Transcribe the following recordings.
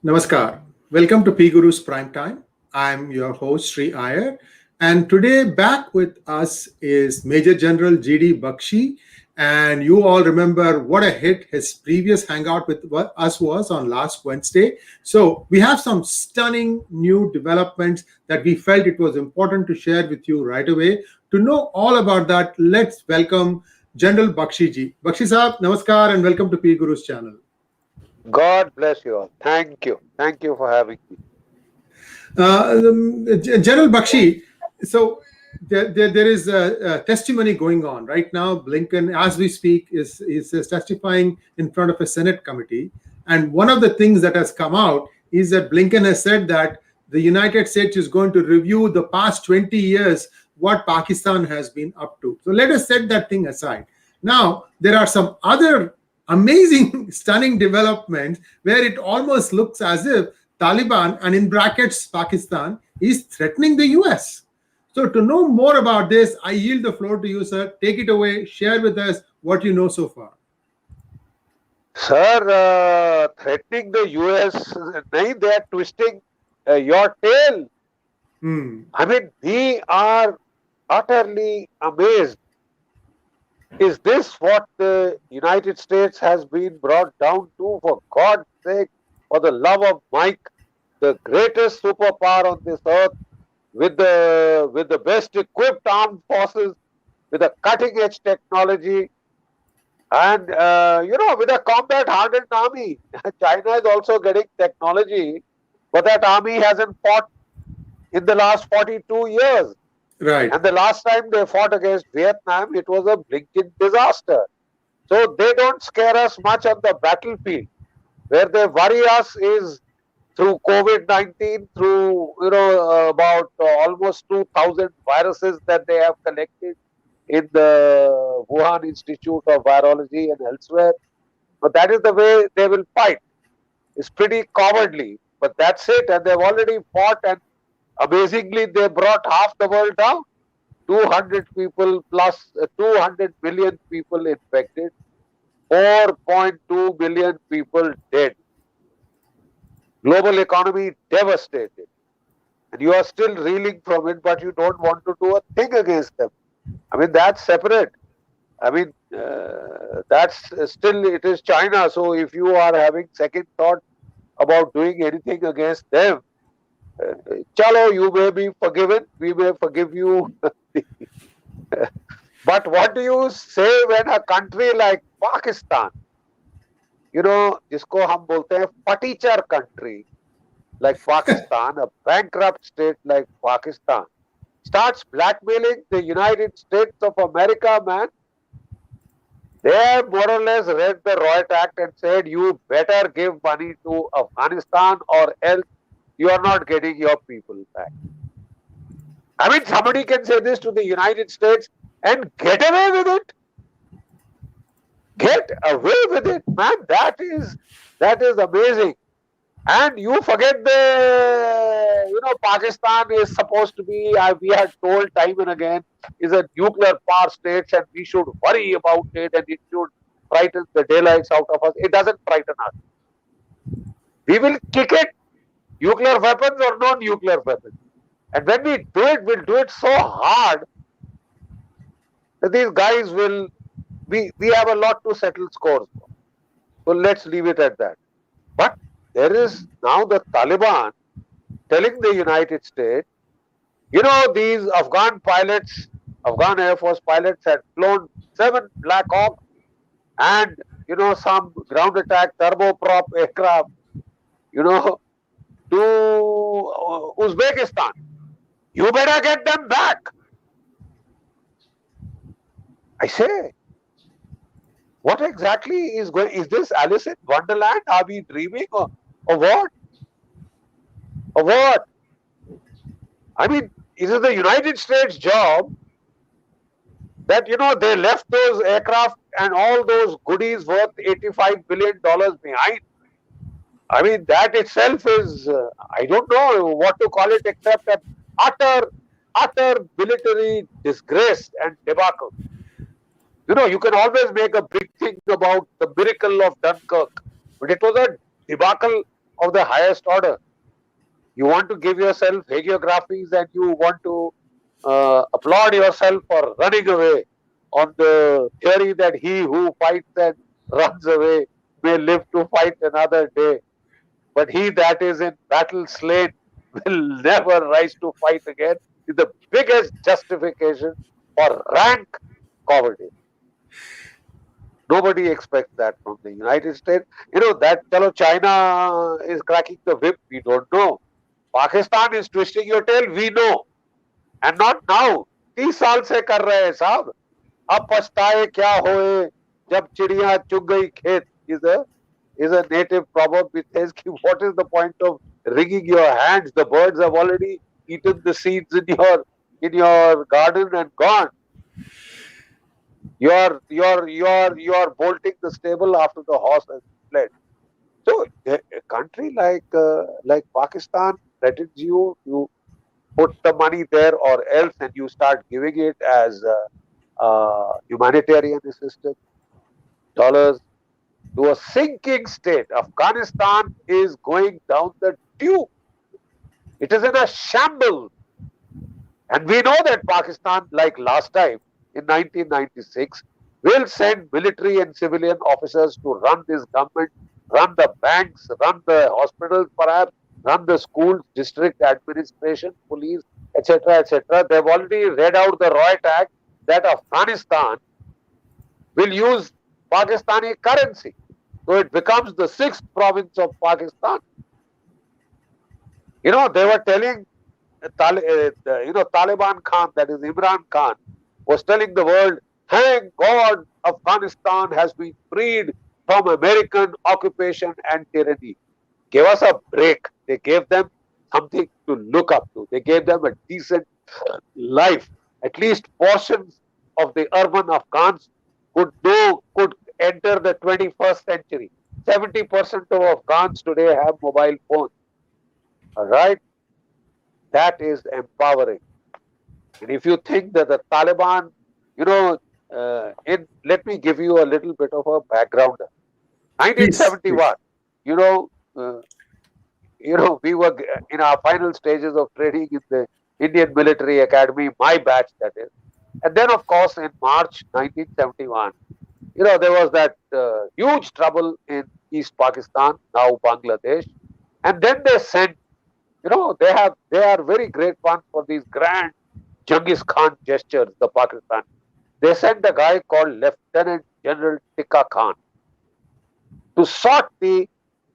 Namaskar. Welcome to P Guru's Prime Time. I'm your host Sri Iyer, and today back with us is Major General GD Bakshi. And you all remember what a hit his previous hangout with us was on last Wednesday. So we have some stunning new developments that we felt it was important to share with you right away. To know all about that, let's welcome General Bakshi ji. Bakshi Saab, Namaskar, and welcome to P Guru's channel. God bless you all. Thank you. Thank you for having me. General Bakshi, so there is a testimony going on right now. Blinken, as we speak, is testifying in front of a Senate committee. And one of the things that has come out is that Blinken has said that the United States is going to review the past 20 years what Pakistan has been up to. So let us set that thing aside. Now, there are some other amazing, stunning developments where it almost looks as if Taliban, and in brackets Pakistan, is threatening the US. So, to know more about this, I yield the floor to you, sir. Take it away. Share with us what you know so far. Sir, threatening the US, nahi, they are twisting your tail. Hmm. I mean, we are utterly amazed. Is this what the United States has been brought down to? For God's sake, for the love of Mike, the greatest superpower on this earth, with the best equipped armed forces, with a cutting edge technology, and with a combat hardened army. China is also getting technology, but that army hasn't fought in the last 42 years. Right. And the last time they fought against Vietnam, it was a blinking disaster. So they don't scare us much on the battlefield. Where they worry us is through COVID-19, through about almost 2,000 viruses that they have collected in the Wuhan Institute of Virology and elsewhere. But that is the way they will fight. It's pretty cowardly, but that's it. And they've already fought, and amazingly, they brought half the world down. 200 people plus 200 million people infected, 4.2 billion people dead. Global economy devastated. And you are still reeling from it, but you don't want to do a thing against them. I mean, that's separate. I mean, that's still, it is China. So if you are having second thought about doing anything against them, chalo, you may be forgiven. We may forgive you. But what do you say when a country like Pakistan, जिसको हम बोलते हैं फटीचर country like Pakistan, a bankrupt state like Pakistan, starts blackmailing the United States of America, man? They more or less read the Riot Act and said, you better give money to Afghanistan or else you are not getting your people back. I mean, somebody can say this to the United States and get away with it. Get away with it, man. That is amazing. And you forget Pakistan is supposed to be, we had told time and again, is a nuclear power state and we should worry about it and it should frighten the daylights out of us. It doesn't frighten us. We will kick it, nuclear weapons or non-nuclear weapons. And when we do it, we'll do it so hard that these guys will, we have a lot to settle scores for. So let's leave it at that. But there is now the Taliban telling the United States, these Afghan pilots, Afghan Air Force pilots had flown 7 Black Hawk and, some ground attack turboprop aircraft, to Uzbekistan. You better get them back. I say, what exactly is going? Is this Alice in Wonderland? Are we dreaming or what? Or what? I mean, is it the United States job that, they left those aircraft and all those goodies worth $85 billion behind? I mean, that itself is, I don't know what to call it except an utter military disgrace and debacle. You can always make a big thing about the miracle of Dunkirk, but it was a debacle of the highest order. You want to give yourself hagiographies and you want to applaud yourself for running away on the theory that he who fights and runs away may live to fight another day. But he that is in battle slain will never rise to fight again is the biggest justification for rank cowardice. Nobody expects that from the United States. That fellow China is cracking the whip. We don't know. Pakistan is twisting your tail. We know. And not now. 30 साल से कर रहे हैं साहब. अब पछताए क्या होए जब चिड़िया चुग गई खेत is a native proverb which says what is the point of wringing your hands? The birds have already eaten the seeds in your garden and gone. You're bolting the stable after the horse has fled. So a country like Pakistan threatens you. You put the money there or else, and you start giving it as humanitarian assistance, dollars, to a sinking state. Afghanistan is going down the tube. It is in a shambles. And we know that Pakistan, like last time in 1996, will send military and civilian officers to run this government, run the banks, run the hospitals perhaps, run the schools, district administration, police, etc., etc. They've already read out the Roy Act that Afghanistan will use Pakistani currency. So it becomes the 6th province of Pakistan. They were telling Taliban Khan, that is Imran Khan, was telling the world, thank God Afghanistan has been freed from American occupation and tyranny. Give us a break. They gave them something to look up to. They gave them a decent life. At least portions of the urban Afghans could enter the 21st century. 70% of Afghans today have mobile phones. All right? That is empowering. And if you think that the Taliban, let me give you a little bit of a background. 1971, we were in our final stages of training in the Indian Military Academy, my batch that is. And then, of course, in March 1971, there was that huge trouble in East Pakistan, now Bangladesh. And then they sent, they are very great fun for these grand Genghis Khan gestures, the Pakistan. They sent a guy called Lieutenant General Tikka Khan to sort the,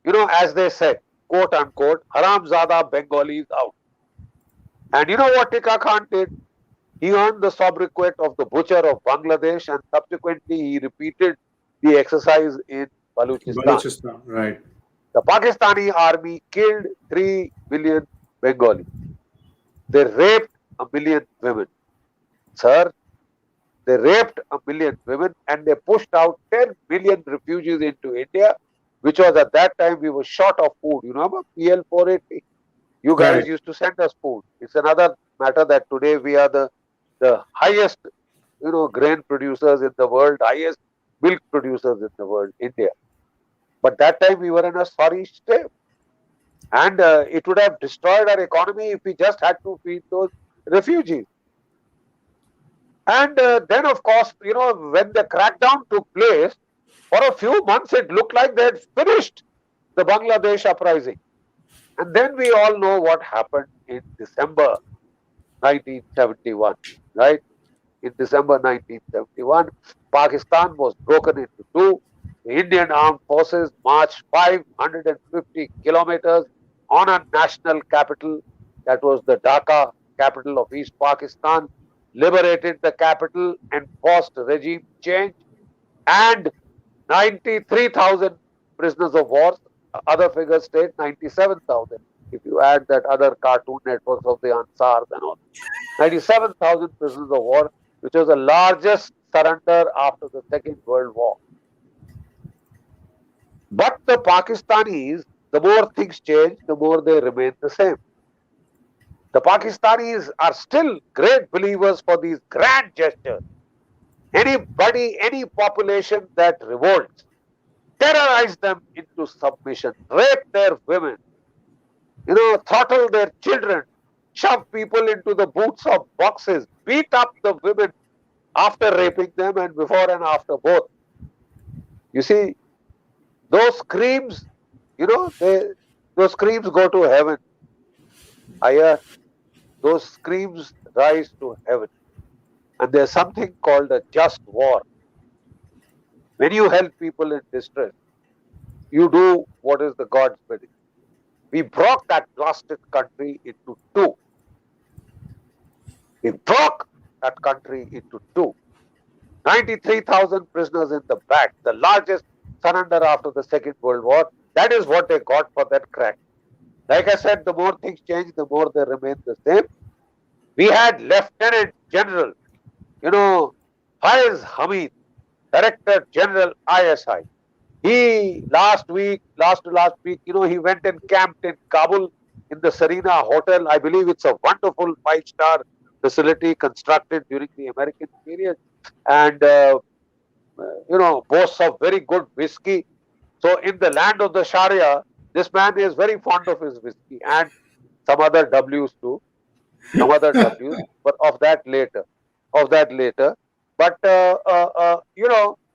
as they said, quote unquote, Haramzada Bengalis out. And you know what Tikka Khan did? He earned the sobriquet of the butcher of Bangladesh, and subsequently he repeated the exercise in Balochistan. Right. The Pakistani army killed 3 million Bengalis. They raped 1 million women. Sir, they raped 1 million women and they pushed out 10 million refugees into India, which was at that time we were short of food. You know about PL 480? You guys used to send us food. It's another matter that today we are the highest, grain producers in the world, highest milk producers in the world, India. But that time we were in a sorry state. And it would have destroyed our economy if we just had to feed those refugees. And then, of course, when the crackdown took place, for a few months it looked like they had finished the Bangladesh Uprising. And then we all know what happened in December 1971, right? In December 1971, Pakistan was broken into two. The Indian Armed Forces marched 550 kilometers on a national capital, that was the Dhaka, capital of East Pakistan, liberated the capital, enforced regime change, and 93,000 prisoners of war. Other figures state 97,000. If you add that other cartoon networks of the Ansars and all. 97,000 prisoners of war, which was the largest surrender after the Second World War. But the Pakistanis, the more things change, the more they remain the same. The Pakistanis are still great believers for these grand gestures. Anybody, any population that revolts, terrorize them into submission, rape their women, throttle their children, shove people into the boots of boxes, beat up the women after raping them and before and after both. You see, those screams, those screams go to heaven. Those screams rise to heaven. And there's something called a just war. When you help people in distress, you do what is the God's bidding. We broke that blasted country into two. We broke that country into two. 93,000 prisoners in the back, the largest surrender after the Second World War. That is what they got for that crack. Like I said, the more things change, the more they remain the same. We had Lieutenant General, Faiz Hamid, Director General ISI. He last to last week, he went and camped in Kabul in the Serena Hotel. I believe it's a wonderful 5-star facility constructed during the American period, and boasts of very good whiskey. So in the land of the Sharia, this man is very fond of his whiskey and some other W's too, but of that later. But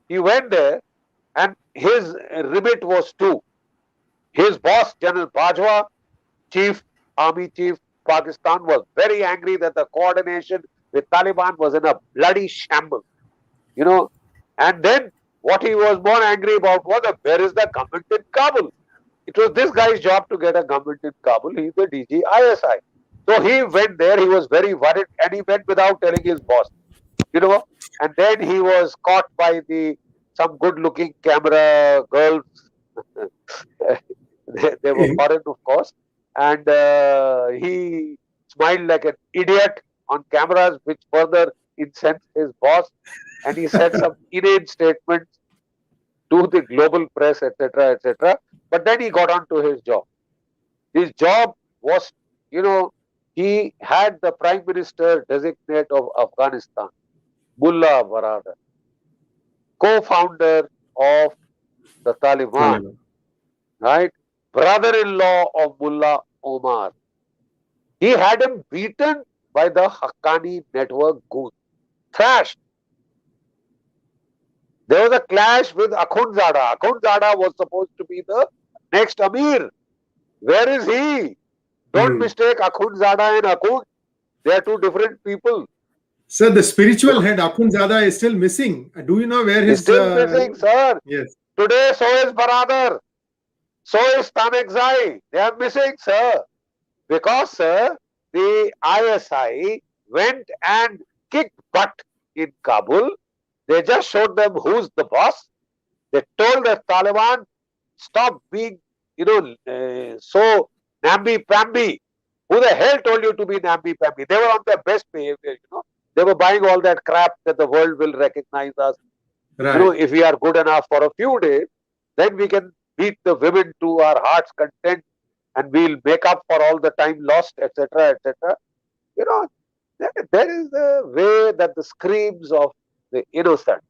he went there, and his remit was two. His boss, General Bajwa, Army Chief Pakistan, was very angry that the coordination with Taliban was in a bloody shambles. And then what he was more angry about was where is the government in Kabul? It was this guy's job to get a government in Kabul. He's the DG ISI. So he went there, he was very worried, and he went without telling his boss. And then he was caught by some good-looking camera girls. they were foreign, of course. And he smiled like an idiot on cameras, which further incensed his boss. And he said some inane statements to the global press, etc., etc. But then he got on to his job. His job was, he had the Prime Minister designate of Afghanistan, Mullah Baradar, co-founder of the Taliban, right? Brother-in-law of Mullah Omar. He had him beaten by the Haqqani network goons, thrashed. There was a clash with Akhundzada. Akhundzada was supposed to be the next Amir. Where is he? Don't mistake Akhundzada and Akhund. They are two different people. Sir, the spiritual head, Akhundzada, is still missing. Do you know where his... still missing, sir. Yes. Today, so is Baradar. So is Tanekzai. They are missing, sir. Because, sir, the ISI went and kicked butt in Kabul. They just showed them who's the boss. They told the Taliban, stop being, so namby-pamby. Who the hell told you to be namby-pamby? They were on their best behavior, They were buying all that crap that the world will recognize us. Right. If we are good enough for a few days, then we can beat the women to our heart's content and we'll make up for all the time lost, etc., etc. There is a way that the screams of the innocent,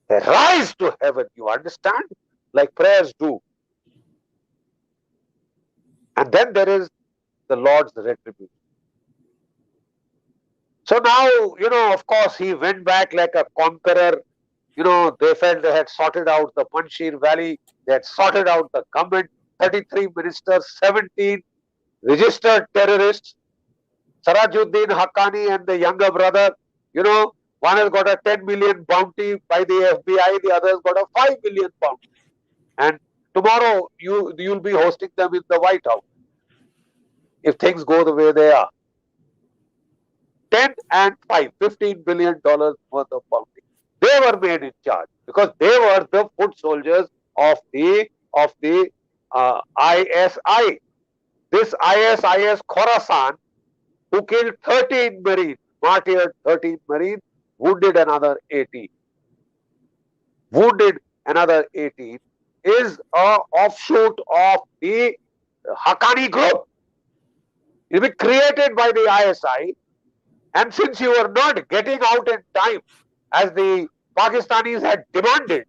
they rise to heaven, you understand? Like prayers do. And then there is the Lord's retribution. So now, of course, he went back like a conqueror. They felt they had sorted out the Panjshir Valley. They had sorted out the government. 33 ministers, 17 registered terrorists. Sirajuddin Haqqani and the younger brother, one has got a 10 million bounty by the FBI, the other has got a 5 million bounty. And tomorrow, you'll be hosting them in the White House, if things go the way they are. 10 and 5, $15 billion worth of bounty. They were made in charge because they were the foot soldiers of the ISI. This ISIS Khorasan, who killed 13 Marines, martyred 13 Marines, wounded another 18. Is an offshoot of the Haqqani group. It will be created by the ISI. And since you were not getting out in time, as the Pakistanis had demanded,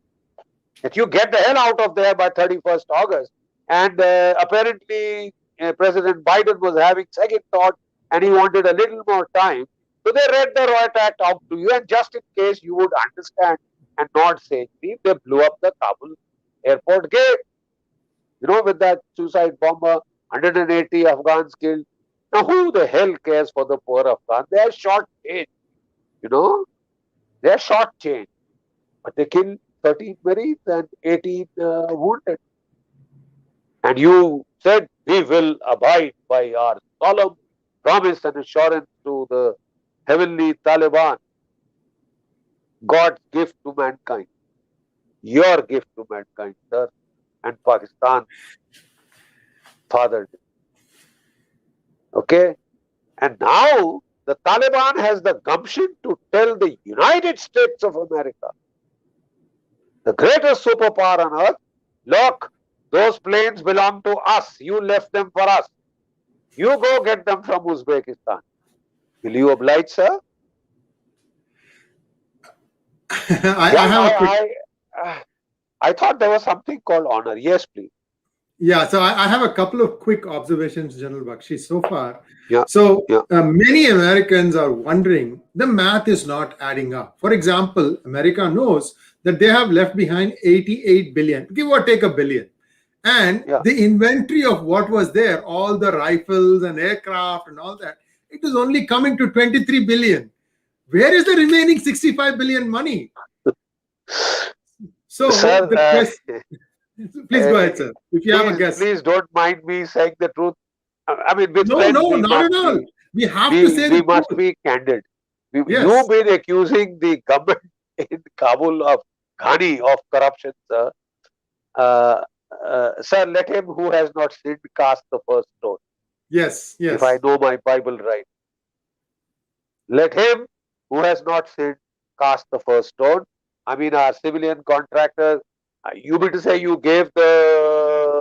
that you get the hell out of there by 31st August. And apparently, President Biden was having second thought and he wanted a little more time. So they read the Riot Act out to you, and just in case you would understand and not say anything, they blew up the Kabul airport gate. With that suicide bomber, 180 Afghans killed. Now, who the hell cares for the poor Afghans? They are short change, you know, they are short change. But they killed 13 Marines and 18 wounded. And you said, we will abide by our solemn promise and assurance to the heavenly Taliban, God's gift to mankind, your gift to mankind, sir, and Pakistan fathered it. Okay? And now the Taliban has the gumption to tell the United States of America, the greatest superpower on earth, look, those planes belong to us. You left them for us. You go get them from Uzbekistan. Will you oblige, sir? I thought there was something called honor. Yes, please. Yeah, so I have a couple of quick observations, General Bakshi, so far. Yeah. So many Americans are wondering, the math is not adding up. For example, America knows that they have left behind 88 billion, give or take a billion. And the inventory of what was there, all the rifles and aircraft and all that, it is only coming to 23 billion. Where is the remaining 65 billion money? So, sir, please go ahead, sir. If you have a guess. Please don't mind me saying the truth. I mean, with no, not at all. We have to say we must be candid. You've been accusing the government in Kabul of Ghani of corruption, sir. Sir, let him who has not sinned cast the first stone. Yes. If I know my Bible right. Let him who has not sinned cast the first stone. I mean, our civilian contractors, you mean to say you gave the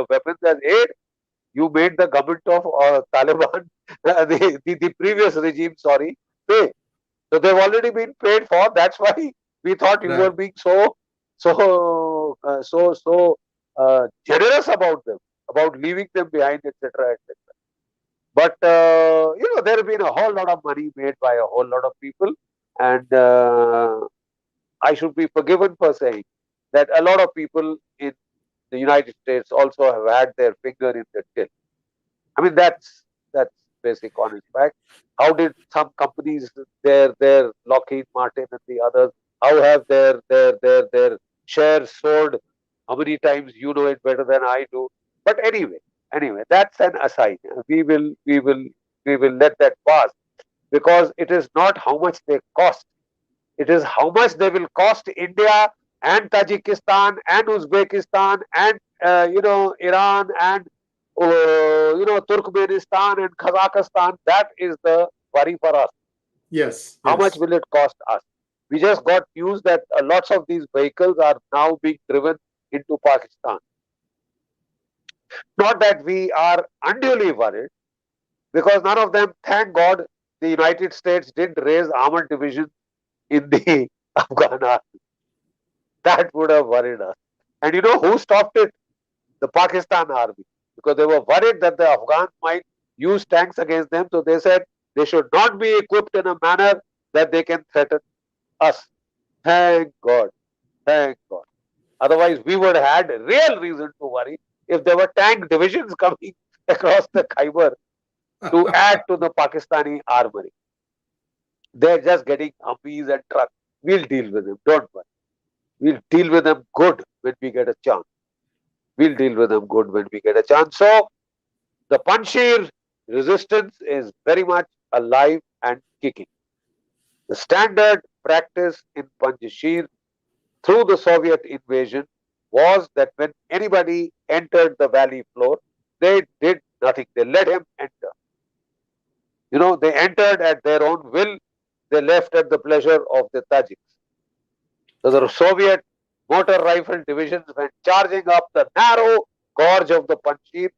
weapons as aid? You made the government of Taliban, the previous regime, pay. So they've already been paid for. That's why we thought you were being so generous about them, about leaving them behind, etc., etc. But there has been a whole lot of money made by a whole lot of people, and I should be forgiven for saying that a lot of people in the United States also have had their finger in the till. I mean, that's basic honest fact. How did some companies, their Lockheed Martin and the others, how have their shares soared? How many times? You know it better than I do. But anyway, that's an aside. We will let that pass, because it is not how much they cost. It is how much they will cost India and Tajikistan and Uzbekistan and Iran and Turkmenistan and Kazakhstan. That is the worry for us. Yes. How much will it cost us? We just got news that lots of these vehicles are now being driven into Pakistan. Not that we are unduly worried, because none of them, thank God, the United States didn't raise armored division in the Afghan army. That would have worried us. And you know who stopped it? The Pakistan army. Because they were worried that the Afghans might use tanks against them. So they said they should not be equipped in a manner that they can threaten us. Thank God. Thank God. Otherwise, we would have had real reason to worry if there were tank divisions coming across the Khyber to add to the Pakistani armory. They're just getting Humvees and trucks. We'll deal with them. Don't worry. We'll deal with them good when we get a chance. We'll deal with them good when we get a chance. So, the Panjshir resistance is very much alive and kicking. The standard practice in Panjshir through the Soviet invasion was that when anybody entered the valley floor, they did nothing. They let him enter. They entered at their own will. They left at the pleasure of the Tajiks. So the Soviet motor rifle divisions went charging up the narrow gorge of the Panjshir.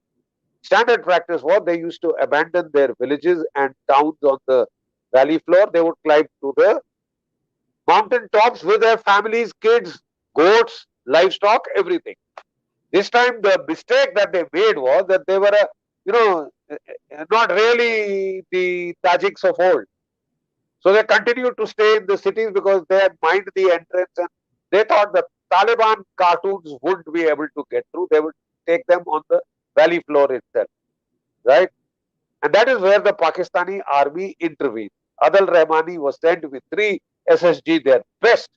Standard practice was they used to abandon their villages and towns on the valley floor. They would climb to the mountain tops with their families, kids, goats, livestock, everything. This time the mistake that they made was that they were not really the Tajiks of old. So they continued to stay in the cities because they had mined the entrance, and they thought the Taliban cartoons wouldn't be able to get through. They would take them on the valley floor itself, right? And that is where the Pakistani army intervened. Adil Rahmani was sent with 3 SSG, their best,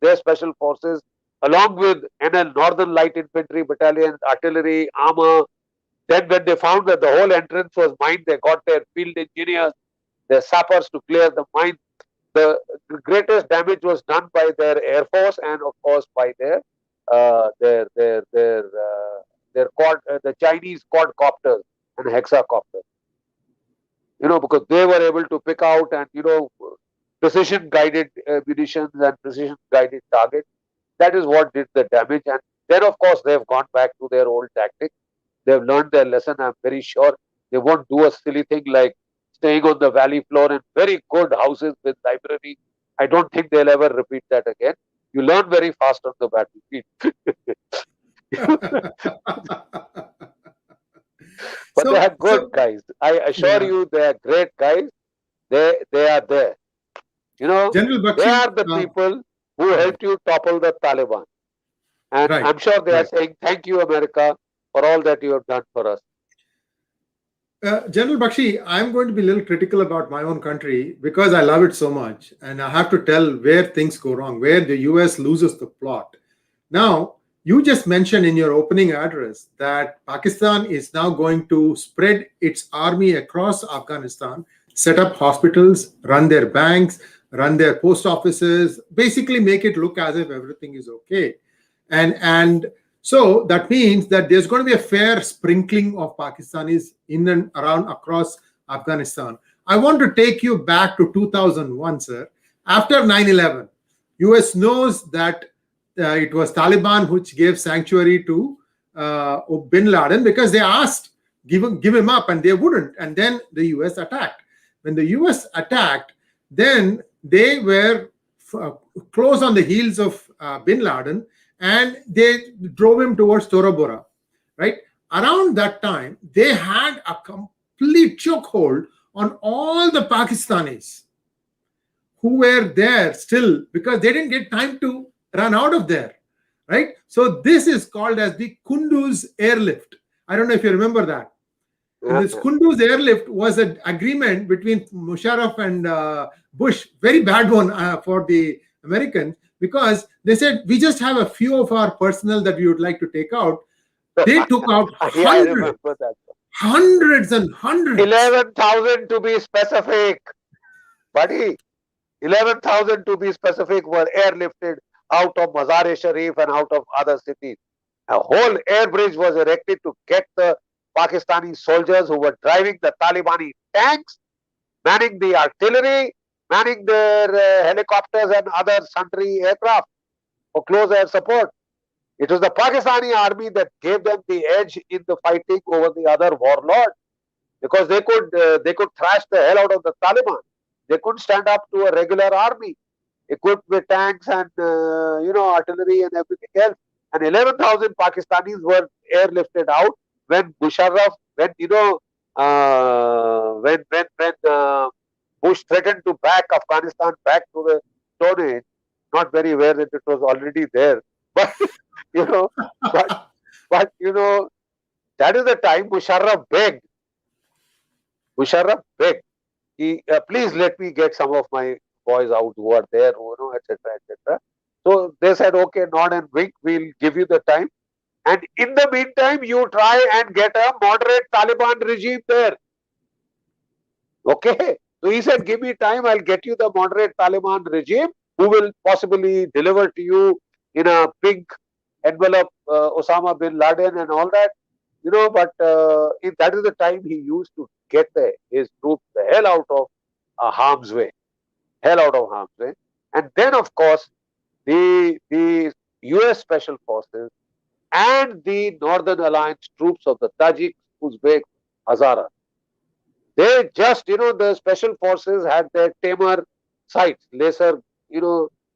their special forces, along with NL, Northern Light Infantry Battalion, artillery, armor. Then when they found that the whole entrance was mined, they got their field engineers, their sappers to clear the mine. The greatest damage was done by their air force and, of course, by their the Chinese quadcopters and hexacopters. Because they were able to pick out and precision guided munitions and precision guided targets. That is what did the damage. And then, of course, they've gone back to their old tactics. They've learned their lesson. I'm very sure they won't do a silly thing like staying on the valley floor in very good houses with library. I don't think they'll ever repeat that again. You learn very fast on the battlefield. But they are good guys. I assure you, they are great guys. They are there. General Bakshi, they are the people who helped you topple the Taliban. And I'm sure they are saying, thank you, America, for all that you have done for us. General Bakshi, I'm going to be a little critical about my own country because I love it so much. And I have to tell where things go wrong, where the US loses the plot. Now, you just mentioned in your opening address that Pakistan is now going to spread its army across Afghanistan, set up hospitals, run their banks, run their post offices, basically make it look as if everything is okay. And so that means that there's going to be a fair sprinkling of Pakistanis in and around across Afghanistan. I want to take you back to 2001, sir. After 9/11, US knows that it was Taliban which gave sanctuary to bin Laden because they asked, give him up, and they wouldn't. And then the US attacked. When the US attacked, then they were close on the heels of bin Laden, and they drove him towards Tora Bora, right? Around that time, they had a complete chokehold on all the Pakistanis who were there still because they didn't get time to run out of there, right? So this is called as the Kunduz Airlift. I don't know if you remember that. And this Kunduz Airlift was an agreement between Musharraf and Bush, very bad one for the Americans, because they said, we just have a few of our personnel that we would like to take out. They took out hundreds and hundreds. 11,000 to be specific. Buddy, 11,000 to be specific were airlifted out of Mazar-e-Sharif and out of other cities. A whole air bridge was erected to get the Pakistani soldiers who were driving the Talibani tanks, manning the artillery, manning their helicopters and other sundry aircraft for close air support. It was the Pakistani army that gave them the edge in the fighting over the other warlords, because they could thrash the hell out of the Taliban. They couldn't stand up to a regular army equipped with tanks and artillery and everything else. And 11,000 Pakistanis were airlifted out when Musharraf, when Bush threatened to back Afghanistan back to the Stone Age. Not very aware that it was already there, but that is the time Musharraf begged. Please let me get some of my boys out who are there, etc., etc. So they said, okay, nod and wink, we'll give you the time. And in the meantime, you try and get a moderate Taliban regime there. Okay. So he said, give me time, I'll get you the moderate Taliban regime who will possibly deliver to you in a pink envelope Osama bin Laden and all that. But that is the time he used to get his troops the hell out of harm's way. And then, of course, the US Special Forces and the Northern Alliance troops of the Tajiks, Uzbeks, Hazaras. They just, the Special Forces had their tamer sights, laser,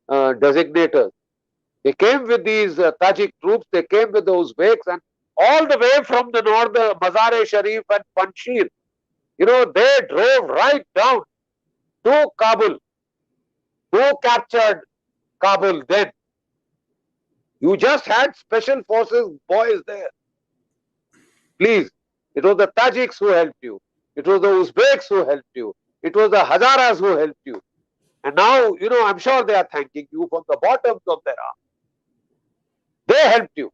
designators. They came with these Tajik troops, they came with the Uzbeks, and all the way from the north, Mazar-e-Sharif and Panjshir, they drove right down to Kabul. Who captured Kabul then? You just had special forces boys there. Please, it was the Tajiks who helped you. It was the Uzbeks who helped you. It was the Hazaras who helped you. And now, I'm sure they are thanking you from the bottoms of their heart. They helped you.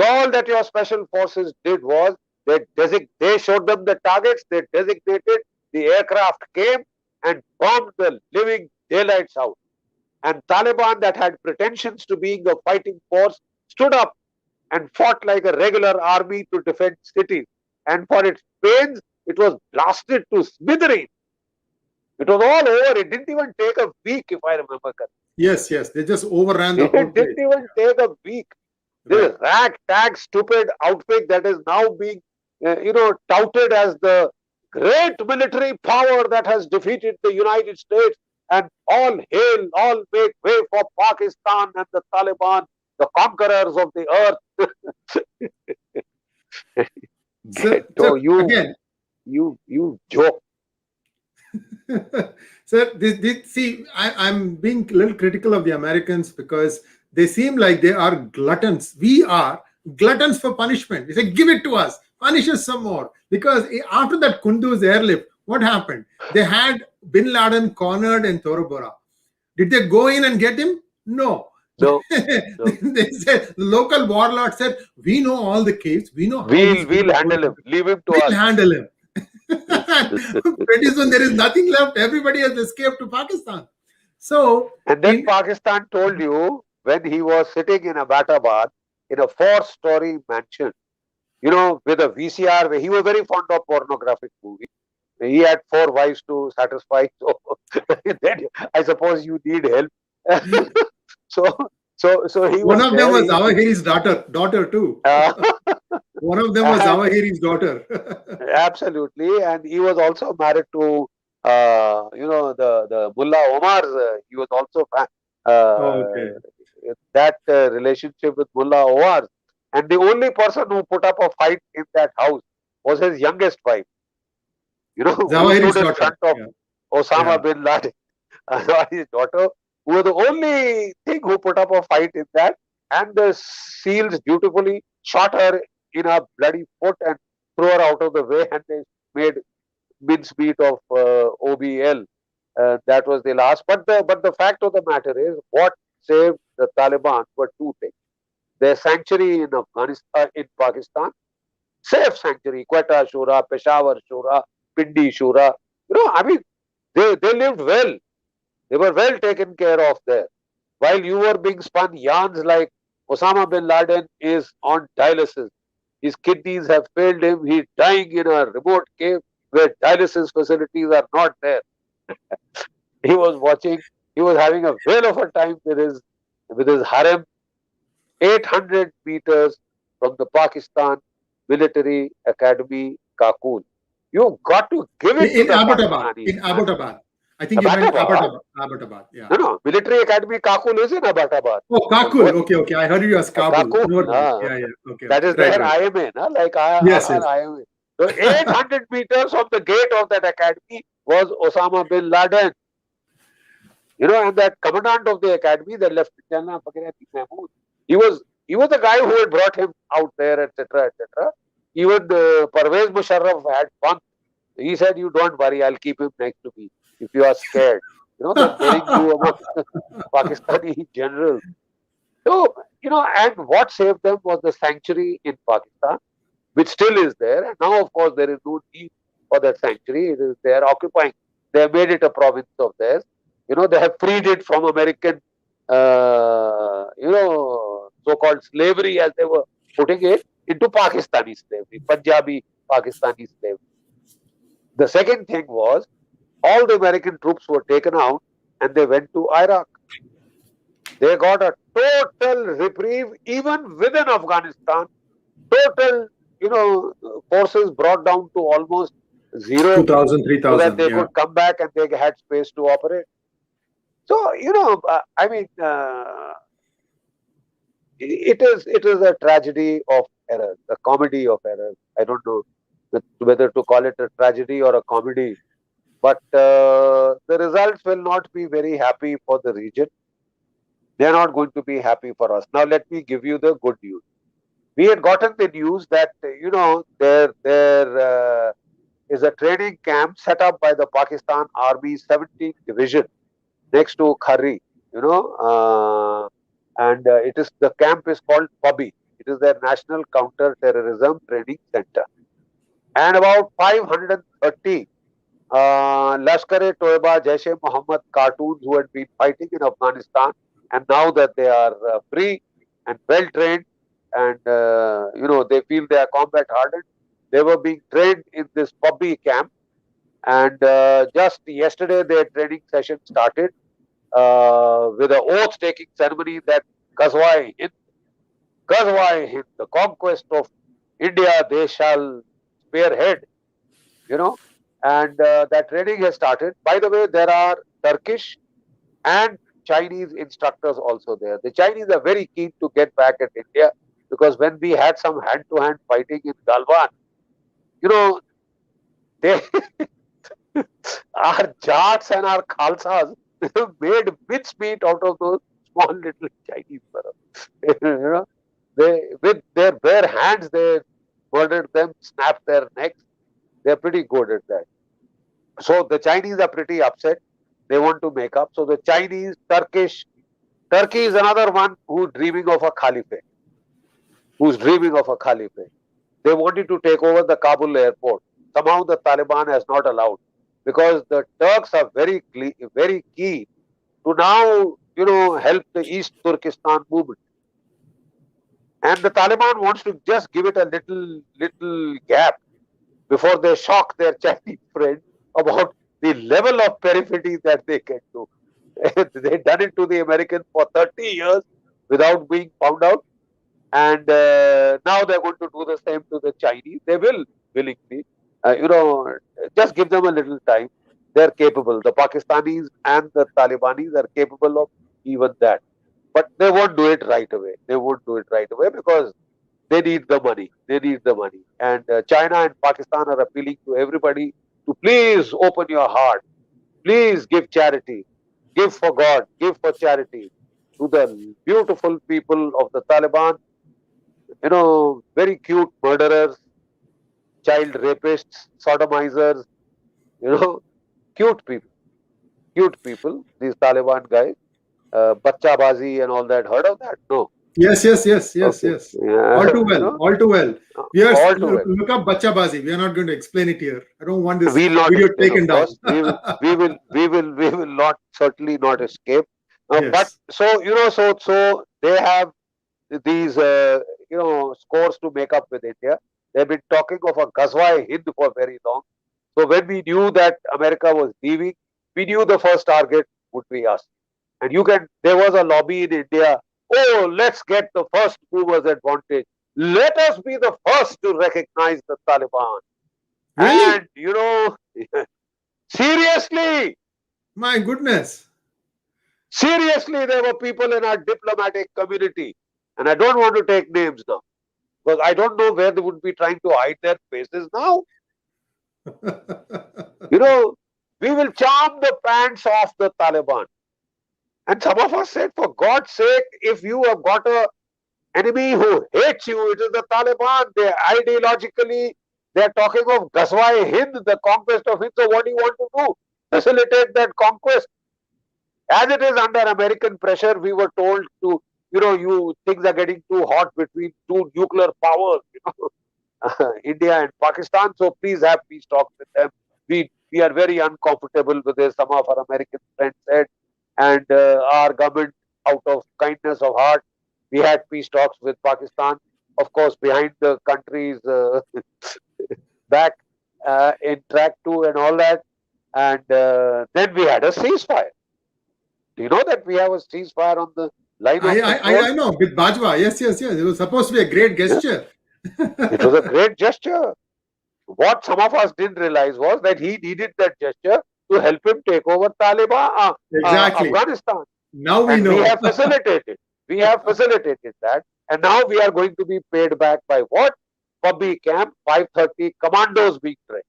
All that your special forces did was they showed them the targets, they designated, the aircraft came and bombed the living daylights out. And Taliban, that had pretensions to being a fighting force, stood up and fought like a regular army to defend cities. And for its pains, it was blasted to smithereens. It was all over. It didn't even take a week, if I remember correctly. Yes, they just overran the whole It didn't even take a week. This ragtag, stupid outfit that is now being, touted as the great military power that has defeated the United States, and all hail, all make way for Pakistan and the Taliban, the conquerors of the earth. So you joke. Sir, see, I'm being a little critical of the Americans because they seem like they are gluttons. We are gluttons for punishment. They say, give it to us, punish us some more. Because after that Kunduz airlift, what happened? They had Bin Laden cornered in Tora Bora. Did they go in and get him? No. No. They said, the local warlord said, we know all the caves. We know how we'll handle him. Leave him to us. We'll handle him. Pretty soon there is nothing left. Everybody has escaped to Pakistan. So, and then Pakistan told you, when he was sitting in Abbottabad in a 4-story mansion, with a VCR, where he was very fond of pornographic movies. He had 4 wives to satisfy. So then I suppose you need help. So he one of them was Zawahiri's daughter too. One of them was Zawahiri's daughter. Absolutely, and he was also married to the Mullah Omar's. He was also that relationship with Mullah Omar, and the only person who put up a fight in that house was his youngest wife. Zawahiri's who stood in daughter. front of Osama bin Laden, his daughter, who was the only thing who put up a fight in that, and the SEALs dutifully shot her in her bloody foot and threw her out of the way, and they made mincemeat of OBL. That was the last. But the fact of the matter is, what saved the Taliban were 2 things: their sanctuary in Afghanistan, in Pakistan, safe sanctuary, Quetta Shura, Peshawar Shura, Pindi Shura. They lived well. They were well taken care of there. While you were being spun yarns like Osama bin Laden is on dialysis. His kidneys have failed him. He's dying in a remote cave where dialysis facilities are not there. He was having a whale of a time with his harem, 800 meters from the Pakistan Military Academy, Kakul. You've got to give it in to Abbottabad. In Abbottabad. I think you meant Abbottabad. Yeah. No. Military Academy Kakul is in Abbottabad. Oh, Kakul. Okay. I heard you as Kabul. Kakul. Yeah. Okay. That is their IMA, like yes. IMA. So 800 meters from the gate of that academy was Osama bin Laden. And that commandant of the academy, the Lieutenant Mahmood, he was the guy who had brought him out there, etc., etc. Even Parvez Musharraf had fun. He said, "You don't worry, I'll keep him next to me if you are scared." They're telling you about Pakistani generals. So, and what saved them was the sanctuary in Pakistan, which still is there. And now, of course, there is no need for that sanctuary. It is there occupying. They have made it a province of theirs. They have freed it from American, so-called slavery, as they were putting it, into Pakistani slavery, Punjabi Pakistani slavery. The second thing was, all the American troops were taken out and they went to Iraq. They got a total reprieve, even within Afghanistan. Total, forces brought down to almost 0. 2,000, 3,000. So that they could come back and they had space to operate. So, it is a tragedy of errors, a comedy of errors. I don't know whether to call it a tragedy or a comedy, but the results will not be very happy for the region. They are not going to be happy for us. Now, let me give you the good news. We had gotten the news that there is a training camp set up by the Pakistan Army 17th Division next to Khari, you know, and the camp is called PUBI. It is their National Counter Terrorism Training Center, and about 530 Lashkar-e-Toiba, Jaish-e-Mohammed cartoons who had been fighting in Afghanistan, and now that they are free and well trained, and they feel they are combat hardened, they were being trained in this PUBI camp, and just yesterday their training session started with an oath-taking ceremony that Ghazwa-e-Hind, Ghazwa-e-Hind, the conquest of India, they shall spearhead, you know, and that training has started. By the way, there are Turkish and Chinese instructors also there. The Chinese are very keen to get back at India because when we had some hand-to-hand fighting in Galwan, you know, they our Jats and our Khalsas made mincemeat out of those small little Chinese fellows. They with their bare hands they murdered them, snapped their necks. They're pretty good at that. So the Chinese are pretty upset. They want to make up. So the Chinese, Turkey is another one who's dreaming of a caliphate. Who's dreaming of a caliphate. They wanted to take over the Kabul airport. Somehow the Taliban has not allowed because the Turks are very keen to now, help the East Turkestan movement. And the Taliban wants to just give it a little gap before they shock their Chinese friends about the level of periphery that they can do. They've done it to the Americans for 30 years without being found out. And now they're going to do the same to the Chinese. They will willingly. Just give them a little time. They're capable. The Pakistanis and the Talibanis are capable of even that. But they won't do it right away. They won't do it right away because they need the money. They need the money. And China and Pakistan are appealing to everybody to please open your heart. Please give charity. Give for God. Give for charity to the beautiful people of the Taliban. Very cute murderers, child rapists, sodomizers, cute people. Cute people, these Taliban guys. Bachabazi and all that. Heard of that? No. Yes. Okay. Yeah. All too well. All too well. All too well. Look up Bachabazi. We are not going to explain it here. I don't want this We'll not video explain, taken of down. course. We will not certainly not escape. Yes. But so they have these scores to make up with India. They've been talking of a Ghazwa-e-Hind for very long. So when we knew that America was leaving, we knew the first target would be us. And there was a lobby in India. Oh, let's get the first movers advantage. Let us be the first to recognize the Taliban. Really? And seriously, My goodness. seriously, there were people in our diplomatic community, and I don't want to take names now, because I don't know where they would be trying to hide their faces now. We will charm the pants off the Taliban. And some of us said, for God's sake, if you have got an enemy who hates you, it is the Taliban. They're talking of Ghazwa-e-Hind, the conquest of Hind. So what do you want to do? Facilitate that conquest. As it is under American pressure, we were told to, things are getting too hot between two nuclear powers, India and Pakistan. So please have peace talks with them. We are very uncomfortable with this, some of our American friends said. And our government, out of kindness of heart, we had peace talks with Pakistan. Of course, behind the country's back in track 2 and all that. And then we had a ceasefire. Do you know that we have a ceasefire on the line of control? I know, with Bajwa. Yes. It was supposed to be a great gesture. It was a great gesture. What some of us didn't realize was that he needed that gesture to help him take over Exactly. Afghanistan. Now we know. We have facilitated. We have facilitated that. And now we are going to be paid back by what? Puppy camp, 530 commandos being trained.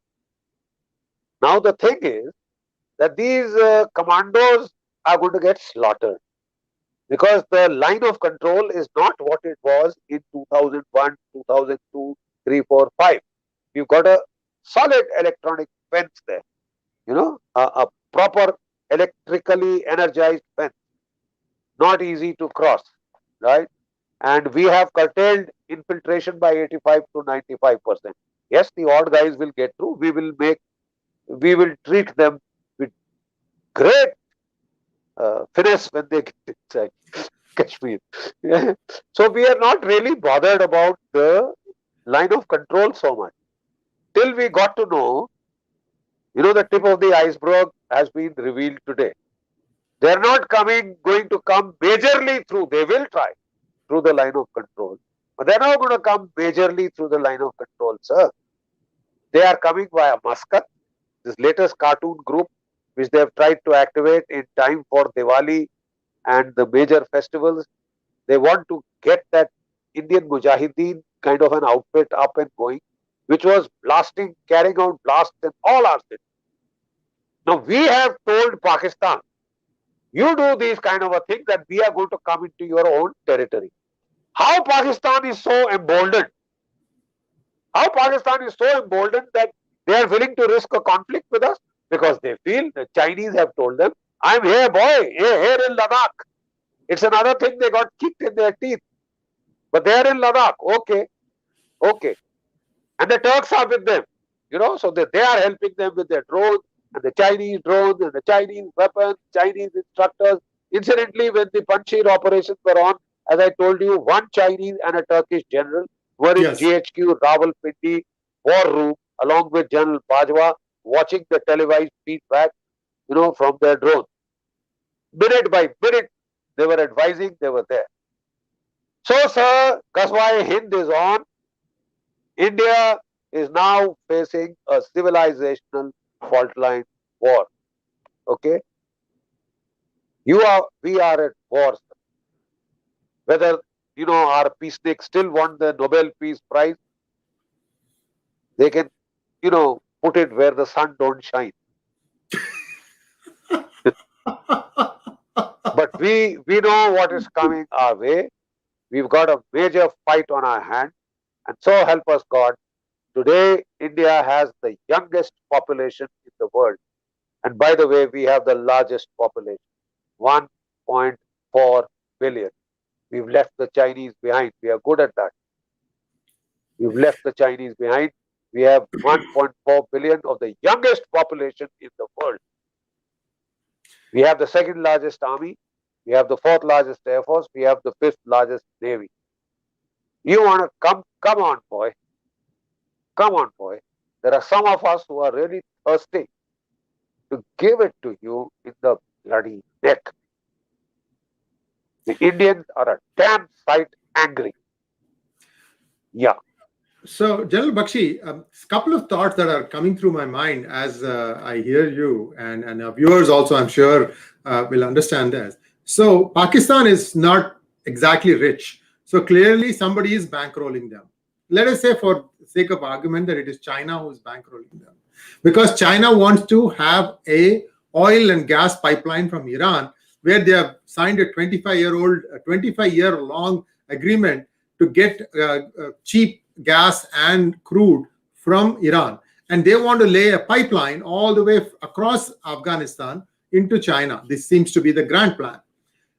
Now the thing is that these commandos are going to get slaughtered because the line of control is not what it was in 2001, 2002, 3, 4, 5. You've got a solid electronic fence there, a proper electrically energized fence, not easy to cross, right? And we have curtailed infiltration by 85 to 95%. Yes, the odd guys will get through. We will treat them with great finesse when they get inside Kashmir. So we are not really bothered about the line of control so much. Till we got to know, the tip of the iceberg has been revealed today. They're not going to come majorly through. They will try through the line of control. But they're not going to come majorly through the line of control, sir. They are coming via Muscat, this latest cartoon group, which they have tried to activate in time for Diwali and the major festivals. They want to get that Indian Mujahideen kind of an outfit up and going, which was blasting, carrying out blasts in all our cities. Now, we have told Pakistan, you do these kind of a thing that we are going to come into your own territory. How Pakistan is so emboldened? How Pakistan is so emboldened that they are willing to risk a conflict with us? Because they feel the Chinese have told them, I'm here, boy, here in Ladakh. It's another thing they got kicked in their teeth. But they are in Ladakh. Okay. And the Turks are with them. So they are helping them with their drones, and the Chinese drones, and the Chinese weapons, Chinese instructors. Incidentally, when the Panjshir operations were on, as I told you, one Chinese and a Turkish general were in GHQ Rawalpindi war room along with General Bajwa, watching the televised feedback, from their drones. Minute by minute, they were advising, they were there. So, sir, Ghazwa-e-Hind is on. India is now facing a civilizational fault line war. Okay? We are at war, sir. Whether, our peaceniks still want the Nobel Peace Prize, they can, put it where the sun don't shine. But we know what is coming our way. We've got a major fight on our hand. And so help us God. Today, India has the youngest population in the world. And by the way, we have the largest population, 1.4 billion. We've left the Chinese behind. We are good at that. We've left the Chinese behind. We have 1.4 billion of the youngest population in the world. We have the second largest army. We have the fourth largest air force. We have the fifth largest navy. You want to come on, boy. Come on, boy. There are some of us who are really thirsty to give it to you in the bloody neck. The Indians are a damn sight angry. Yeah. So, General Bakshi, a couple of thoughts that are coming through my mind as I hear you, and our viewers also, I'm sure, will understand this. So, Pakistan is not exactly rich. So, clearly, somebody is bankrolling them. Let us say, for the sake of argument, that it is China who is bankrolling them. Because China wants to have a oil and gas pipeline from Iran, where they have signed a 25-year-long agreement to get cheap gas and crude from Iran. And they want to lay a pipeline all the way across Afghanistan into China. This seems to be the grand plan.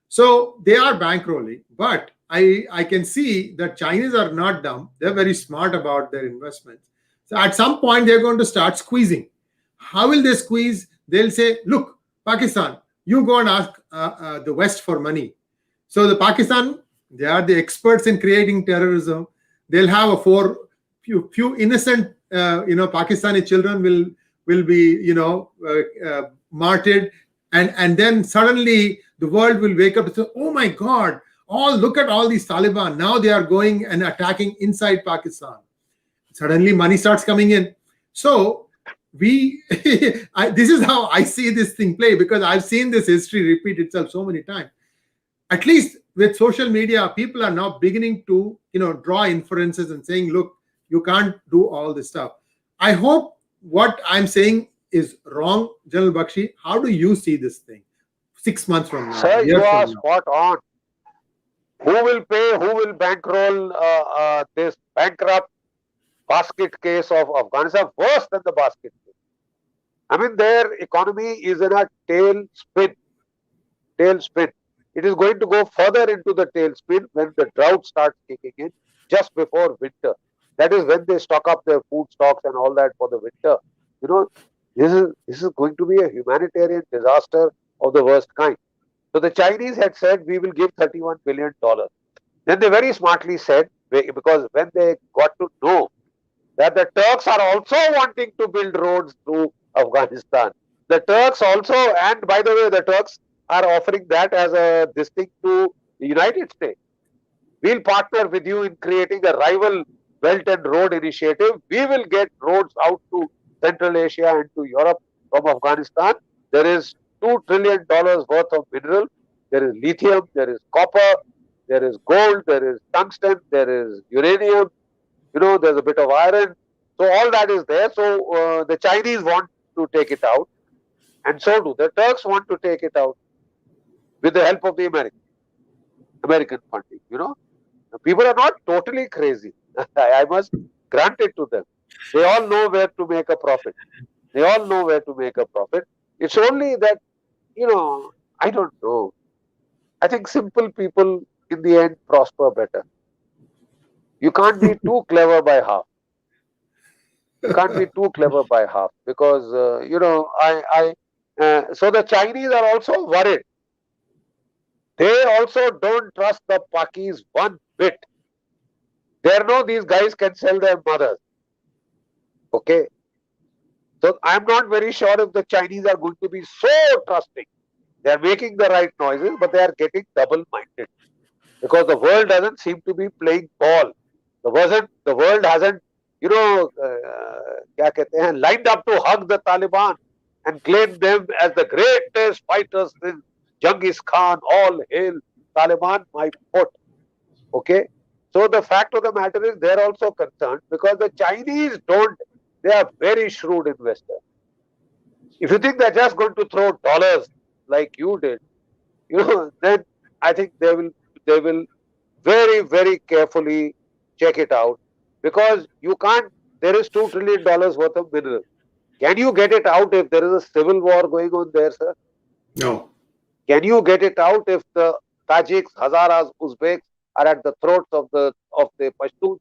So they are bankrolling. But I can see that Chinese are not dumb. They're very smart about their investments. So at some point, they're going to start squeezing. How will they squeeze? They'll say, look, Pakistan, you go and ask the West for money. So the Pakistan, they are the experts in creating terrorism. They'll have few innocent, Pakistani children will be, martyred, and then suddenly the world will wake up and say, oh my God, look at all these Taliban. Now they are going and attacking inside Pakistan. Suddenly money starts coming in. So this is how I see this thing play, because I've seen this history repeat itself so many times. At least with social media, people are now beginning to, draw inferences and saying, look, you can't do all this stuff. I hope what I'm saying is wrong, General Bakshi. How do you see this thing 6 months from now, a Sir, you year are from now? spot on. Who will pay? Who will bankroll this bankrupt basket case of Afghanistan? Worse than the basket case. I mean, their economy is in a tailspin. Tailspin. It is going to go further into the tailspin when the drought starts kicking in just before winter. That is when they stock up their food stocks and all that for the winter. You know, this is going to be a humanitarian disaster of the worst kind. So the Chinese had said we will give $31 billion. Then they very smartly said, because when they got to know that the Turks are also wanting to build roads through Afghanistan. The Turks also, and by the way, the Turks are offering that as a this thing to the United States. We'll partner with you in creating a rival Belt and Road initiative. We will get roads out to Central Asia and to Europe from Afghanistan. There is $2 trillion worth of mineral. There is lithium, there is copper, there is gold, there is tungsten, there is uranium, there's a bit of iron. So all that is there. So the Chinese want to take it out, and so do the Turks want to take it out with the help of the American funding. People are not totally crazy. I must grant it to them. They all know where to make a profit. They all know where to make a profit. It's only that, I don't know. I think simple people in the end prosper better. You can't be too clever by half. You can't be too clever by half because, so the Chinese are also worried. They also don't trust the Pakis one bit. They know these guys can sell their mothers. Okay. So I'm not very sure if the Chinese are going to be so trusting. They are making the right noises, but they are getting double-minded because the world doesn't seem to be playing ball. The world hasn't, lined up to hug the Taliban and claim them as the greatest fighters since Genghis Khan. All hail Taliban, my foot. Okay. So the fact of the matter is they're also concerned because the Chinese they are very shrewd investors. If you think they're just going to throw dollars like you did, then I think they will very, very carefully check it out because there is $2 trillion worth of mineral. Can you get it out if there is a civil war going on there, sir? No. Can you get it out if the Tajiks, Hazaras, Uzbeks are at the throats of the Pashtuns?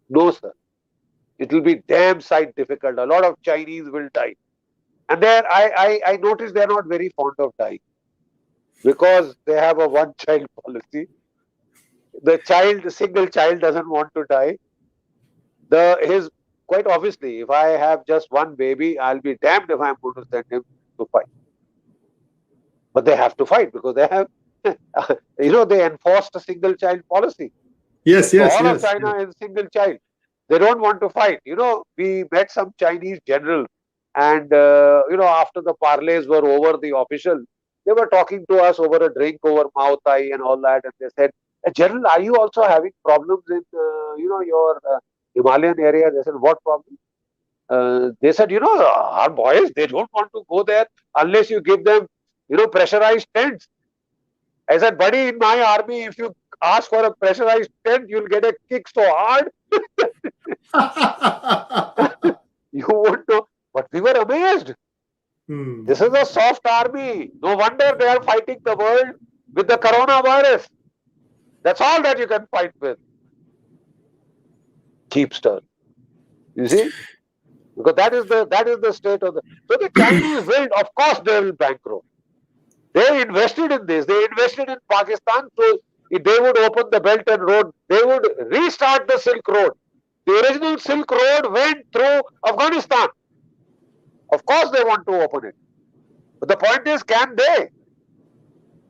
No, sir. It will be damn sight difficult. A lot of Chinese will die. And there, I noticed they're not very fond of dying because they have a one-child policy. The single child doesn't want to die. Quite obviously, if I have just one baby, I'll be damned if I'm going to send him to fight. But they have to fight because they have, they enforced a single child policy. Yes. So all of China is single child. They don't want to fight. We met some Chinese generals and, after the parleys were over, the official, they were talking to us over a drink over Mao Tai and all that. And they said, General, are you also having problems in, your Himalayan area? They said, what problem? They said, our boys, they don't want to go there unless you give them, pressurized tents. I said, buddy, in my army, if you ask for a pressurized tent, you'll get a kick so hard. You won't know. But we were amazed. This is a soft army. No wonder they are fighting the world with the coronavirus. That's all that you can fight with. Cheapster. You see? Because that is the state of the. So the Chinese will, of course, they will bankrupt. They invested in this. They invested in Pakistan. So they would open the Belt and Road. They would restart the Silk Road. The original Silk Road went through Afghanistan. Of course, they want to open it. But the point is, can they?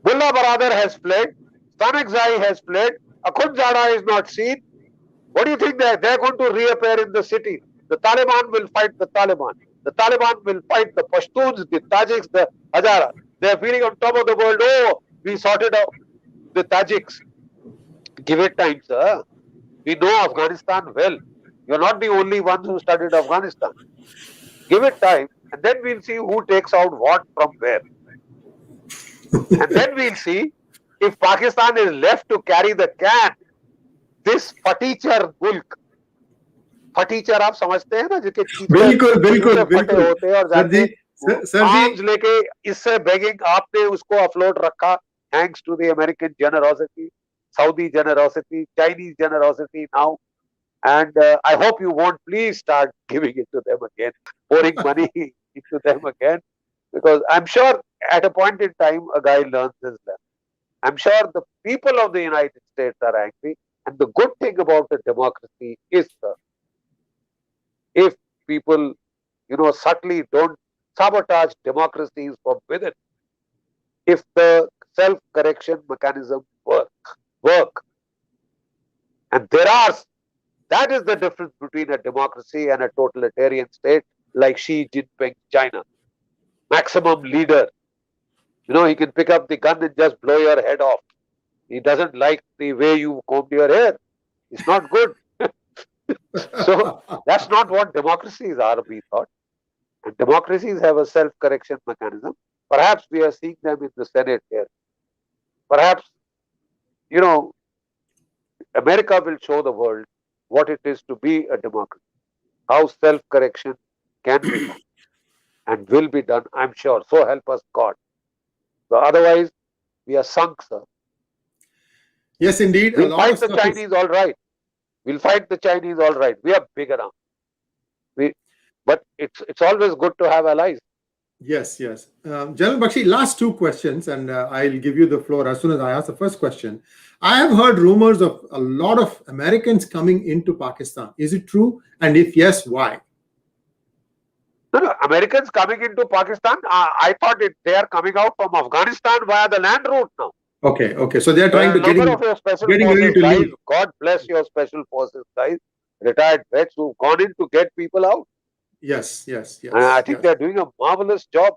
Mullah Baradar has fled. Stanakzai has fled. Akhundzada is not seen. What do you think they're going to reappear in the city? The Taliban will fight the Taliban. The Taliban will fight the Pashtuns, the Tajiks, the Hazaras. They're feeling on top of the world. Oh, we sorted out. the Tajiks. Give it time, sir. We know Afghanistan well. You're not the only ones who studied Afghanistan. Give it time, and then we'll see who takes out what from where. And then we'll see if Pakistan is left to carry the can. This फटीचर मुल्क, फटीचर आप समझते हैं ना, जिसके बिल्कुल बिल्कुल फटे बिल्कुल होते हैं और सर जी, जाके सर आर्म्स जी, लेके इससे बेगिंग, आपने उसको अफलोट रखा thanks to the American generosity, Saudi generosity, Chinese generosity now. And I hope you won't please start giving it to them again, pouring money into them again, because I'm sure at a point in time a guy learns his lesson. I'm sure the people of the United States are angry. And the good thing about a democracy is, if people, subtly don't sabotage democracies from within, if the self-correction mechanism work, and that is the difference between a democracy and a totalitarian state like Xi Jinping, China. Maximum leader. He can pick up the gun and just blow your head off. He doesn't like the way you combed your hair. It's not good. So that's not what democracies are, we thought. And democracies have a self-correction mechanism. Perhaps we are seeing them in the Senate here. Perhaps, America will show the world what it is to be a democracy, how self-correction can be done and will be done, I'm sure. So help us God. So otherwise, we are sunk, sir. Yes, indeed. We'll fight the Chinese all right. We'll fight the Chinese all right. We are big around. But it's always good to have allies. Yes. General Bakshi, last two questions, and I'll give you the floor as soon as I ask the first question. I have heard rumors of a lot of Americans coming into Pakistan. Is it true? And if yes, why? No, Americans coming into Pakistan, I thought they are coming out from Afghanistan via the land route now. Okay. So they are trying to getting ready to leave. God bless your special forces guys, retired vets who've gone in to get people out. Yes. And I think they're doing a marvelous job.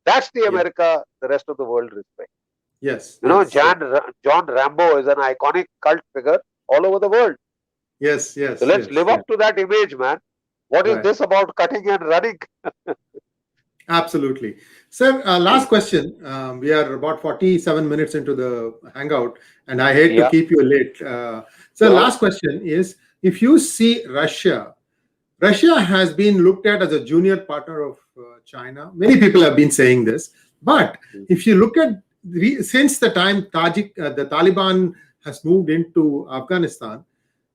That's the America the rest of the world respects. Yes. John Rambo is an iconic cult figure all over the world. Yes. So let's live up to that image, man. What is this about cutting and running? Absolutely. Sir, last question. We are about 47 minutes into the hangout, and I hate to keep you late. Last question is, if you see Russia has been looked at as a junior partner of China. Many people have been saying this. But if you look at, since the time the Taliban has moved into Afghanistan,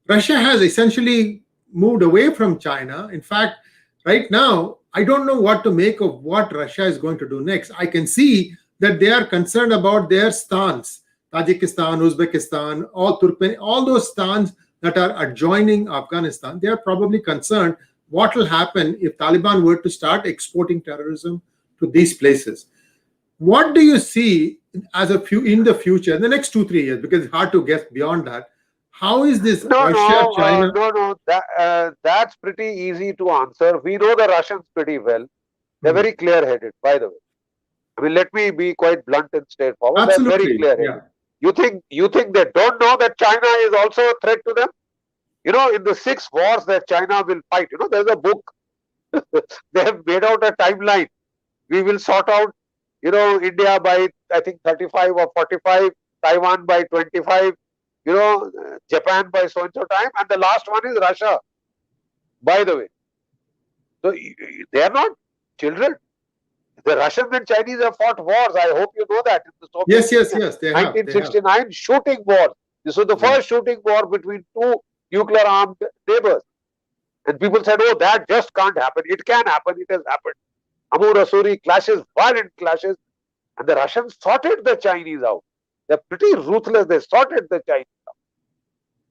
Russia has essentially moved away from China. In fact, right now, I don't know what to make of what Russia is going to do next. I can see that they are concerned about their stans, Tajikistan, Uzbekistan, all those stans that are adjoining Afghanistan. They are probably concerned what will happen if Taliban were to start exporting terrorism to these places. What do you see as in the future, in the next 2-3 years? Because it's hard to guess beyond that. How is this Russia-China? That's pretty easy to answer. We know the Russians pretty well. They're very clear-headed, by the way. I mean, let me be quite blunt and straightforward. Absolutely. They're very clear-headed. You think they don't know that China is also a threat to them? In the 6 wars that China will fight, there's a book. They have made out a timeline. We will sort out, India by, I think, 35 or 45, Taiwan by 25, Japan by so-and-so time, and the last one is Russia, by the way. So they are not children. The Russians and Chinese have fought wars. I hope you know that. In the Soviet Union, they 1969 shooting war. This was the first shooting war between two nuclear-armed neighbors. And people said, oh, that just can't happen. It can happen. It has happened. Amur Asuri clashes, violent clashes. And the Russians sorted the Chinese out. They're pretty ruthless. They sorted the Chinese out.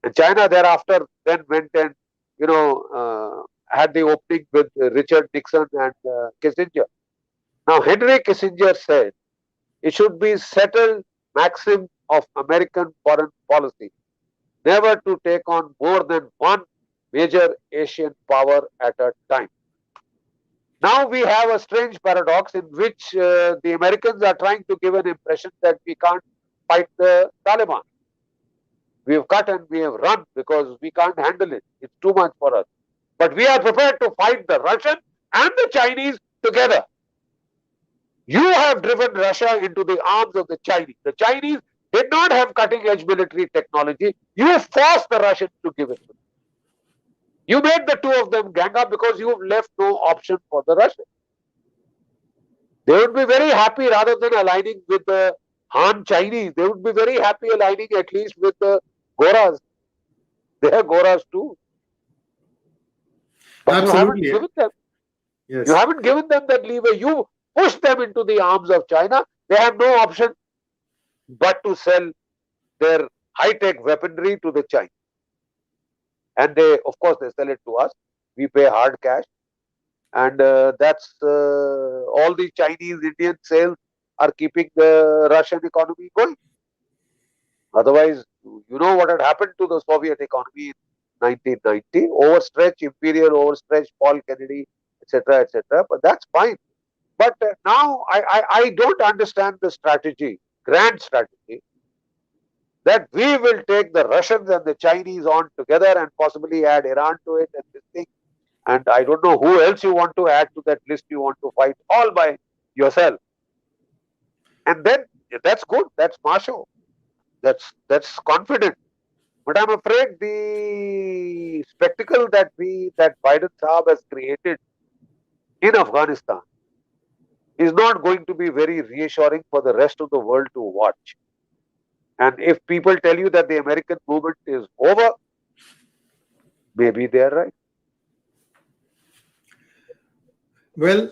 And China thereafter then went and, had the opening with Richard Nixon and Kissinger. Now, Henry Kissinger said, it should be settled maxim of American foreign policy, never to take on more than one major Asian power at a time. Now we have a strange paradox in which the Americans are trying to give an impression that we can't fight the Taliban. We have cut and we have run because we can't handle it. It's too much for us. But we are prepared to fight the Russians and the Chinese together. You have driven Russia into the arms of the Chinese. The Chinese did not have cutting-edge military technology. You forced the Russians to give it to them. You made the two of them gang up because you have left no option for the Russians. They would be very happy rather than aligning with the Han Chinese. They would be very happy aligning at least with the Goras. They are Goras too. But Absolutely. you haven't given them. Yes. You haven't given them that lever. You push them into the arms of China. They have no option but to sell their high-tech weaponry to the Chinese. And they, of course, they sell it to us. We pay hard cash. And that's all the Chinese Indian sales are keeping the Russian economy going. Otherwise, you know what had happened to the Soviet economy in 1990? Overstretch, imperial overstretch, Paul Kennedy, etc., etc. But that's fine. But now I don't understand the strategy, grand strategy, that we will take the Russians and the Chinese on together and possibly add Iran to it and this thing. And I don't know who else you want to add to that list you want to fight all by yourself. And then that's good. That's martial. That's confident. But I'm afraid the spectacle that Biden Saab has created in Afghanistan is not going to be very reassuring for the rest of the world to watch. And if people tell you that the American movement is over, maybe they're right. Well,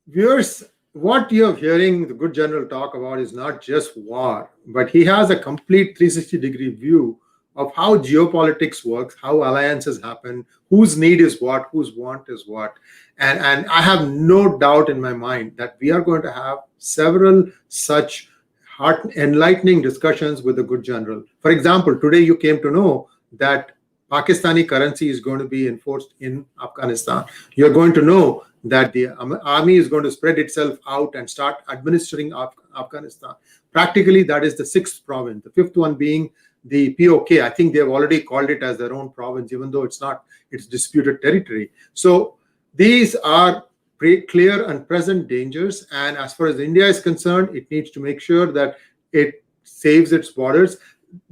viewers, what you're hearing the good general talk about is not just war, but he has a complete 360-degree view of how geopolitics works, how alliances happen, whose need is what, whose want is what. And I have no doubt in my mind that we are going to have several such enlightening discussions with the good general. For example, today you came to know that Pakistani currency is going to be enforced in Afghanistan. You're going to know that the army is going to spread itself out and start administering Afghanistan. Practically, that is the sixth province. The fifth one being the POK. I think they've already called it as their own province, even though it's not, it's disputed territory. So these are clear and present dangers. And as far as India is concerned, it needs to make sure that it saves its borders.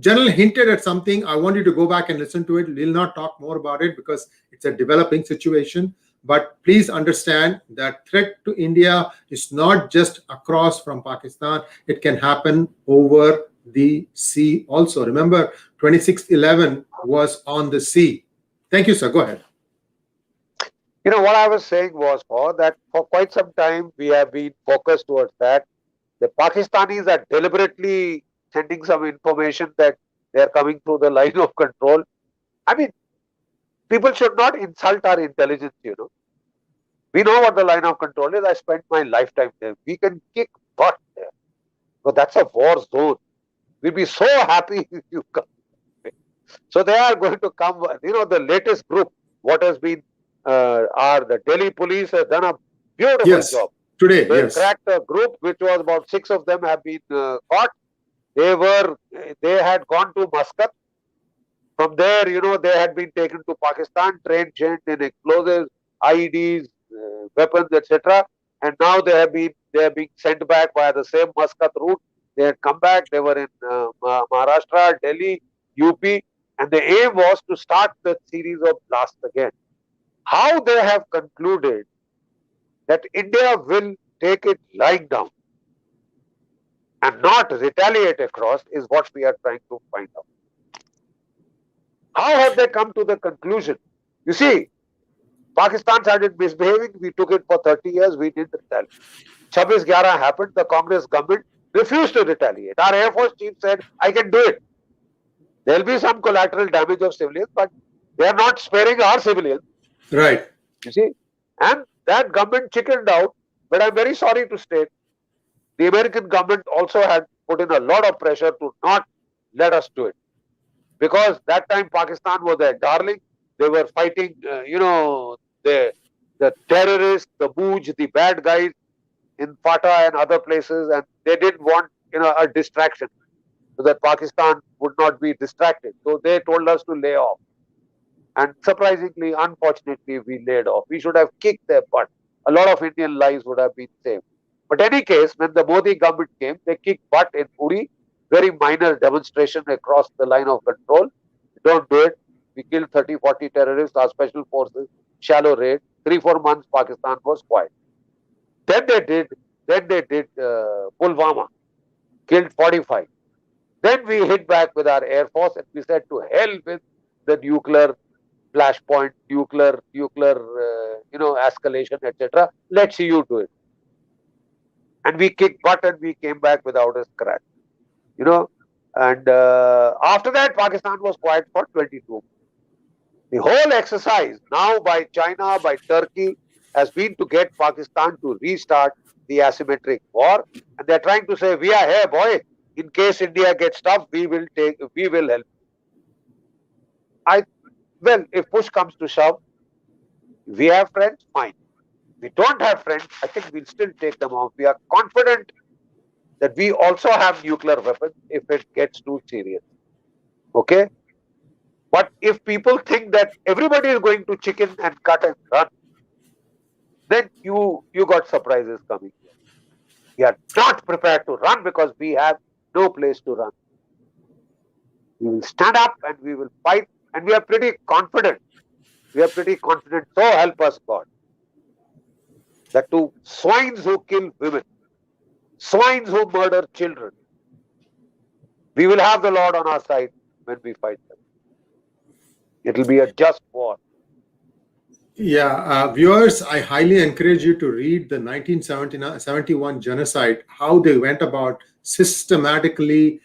General hinted at something. I want you to go back and listen to it. We'll not talk more about it because it's a developing situation. But please understand that threat to India is not just across from Pakistan. It can happen over the sea also. Remember, 2611 was on the sea. Thank you, sir. Go ahead. You know, what I was saying was that for quite some time, we have been focused towards that. The Pakistanis are deliberately sending some information that they are coming through the line of control. I mean, people should not insult our intelligence, you know. We know what the line of control is. I spent my lifetime there. We can kick butt there. But that's a war zone. We'll be so happy if you come. So they are going to come, you know, the latest group, what has been, the Delhi police has done a beautiful job. Today, they cracked a group, which was about 6 of them have been caught. They had gone to Muscat. From there, you know, they had been taken to Pakistan, trained in explosives, IEDs, weapons, etc. And now they are being sent back via the same Muscat route. They had come back. They were in Maharashtra, Delhi, UP, and the aim was to start the series of blasts again. How they have concluded that India will take it lying down and not retaliate across is what we are trying to find out. How have they come to the conclusion? You see, Pakistan started misbehaving. We took it for 30 years. We didn't retaliate. 26/11 happened. The Congress government refused to retaliate. Our Air Force chief said, I can do it. There will be some collateral damage of civilians, but they are not sparing our civilians. Right. You see? And that government chickened out. But I'm very sorry to state, the American government also had put in a lot of pressure to not let us do it. Because that time Pakistan was their darling. They were fighting, you know, the terrorists, the Booj, the bad guys in Fatah and other places. And they didn't want a distraction, so that Pakistan would not be distracted. So they told us to lay off. And surprisingly, unfortunately, we laid off. We should have kicked their butt. A lot of Indian lives would have been saved. But in any case, when the Modi government came, they kicked butt in Uri. Very minor demonstration across the line of control. Don't do it. We killed 30, 40 terrorists, our special forces, shallow raid. 3-4 months, Pakistan was quiet. Then they did Pulwama, killed 45. Then we hit back with our air force and we said to hell with the nuclear flashpoint, nuclear, escalation, etc. Let's see you do it. And we kicked butt and we came back without a scratch. And after that, Pakistan was quiet for 22 months. The whole exercise now by China, by Turkey, has been to get Pakistan to restart the asymmetric war. And they're trying to say, we are here, boy. In case India gets tough, we will help. Well, if push comes to shove, we have friends, fine. We don't have friends, I think we'll still take them off. We are confident that we also have nuclear weapons if it gets too serious. Okay? But if people think that everybody is going to chicken and cut and run, then you got surprises coming. We are not prepared to run because we have no place to run. We will stand up and we will fight, and we are pretty confident. So help us God. That to swines who kill women, swines who murder children, we will have the Lord on our side when we fight them. It will be a just war. Yeah, viewers, I highly encourage you to read the 1971 genocide, how they went about systematically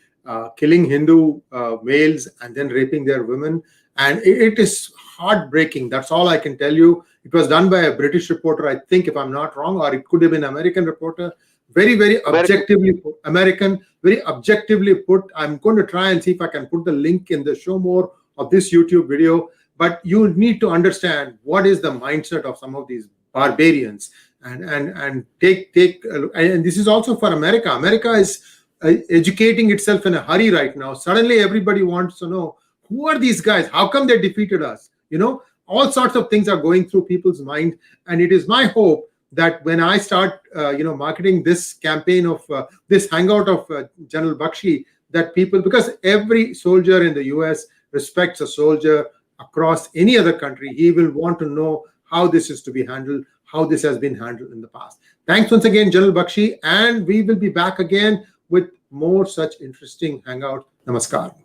killing Hindu males and then raping their women. And it is heartbreaking. That's all I can tell you. It was done by a British reporter, I think, if I'm not wrong, or it could have been an American reporter. Very, very objectively put. Very objectively put. I'm going to try and see if I can put the link in the show more of this YouTube video. But you need to understand what is the mindset of some of these barbarians, and take and this is also for America. America is educating itself in a hurry right now. Suddenly, everybody wants to know, who are these guys? How come they defeated us? All sorts of things are going through people's mind, and it is my hope that when I start, marketing this campaign of this hangout of General Bakshi, that people, because every soldier in the US respects a soldier across any other country, he will want to know how this is to be handled, how this has been handled in the past. Thanks once again, General Bakshi, and we will be back again with more such interesting hangout. Namaskar.